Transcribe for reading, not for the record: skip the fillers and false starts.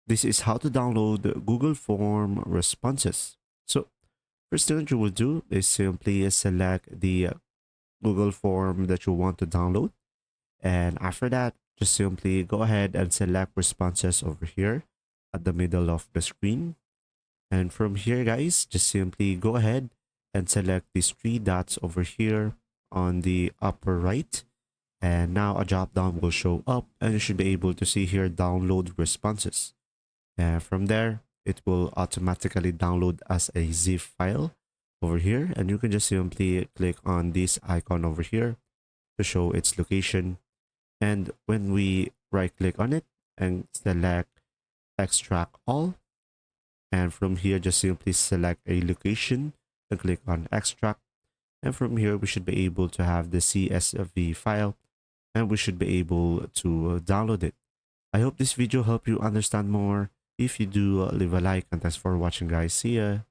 this is how to download the Google Form responses. So first thing that you will do is simply select the Google Form that you want to download. And after that, just simply go ahead and select responses over here at the middle of the screen. And from here, guys, just simply go ahead and select these three dots over here on the upper right. And now a drop down will show up and you should be able to see here download responses. And from there, it will automatically download as a zip file over here. And you can just simply click on this icon over here to show its location. And when we right click on it and select extract all, and from here, just simply select a location and click on extract. And from here, we should be able to have the CSV file and we should be able to download it. I hope this video helped you understand more. If you do, leave a like and thanks for watching, guys. See ya.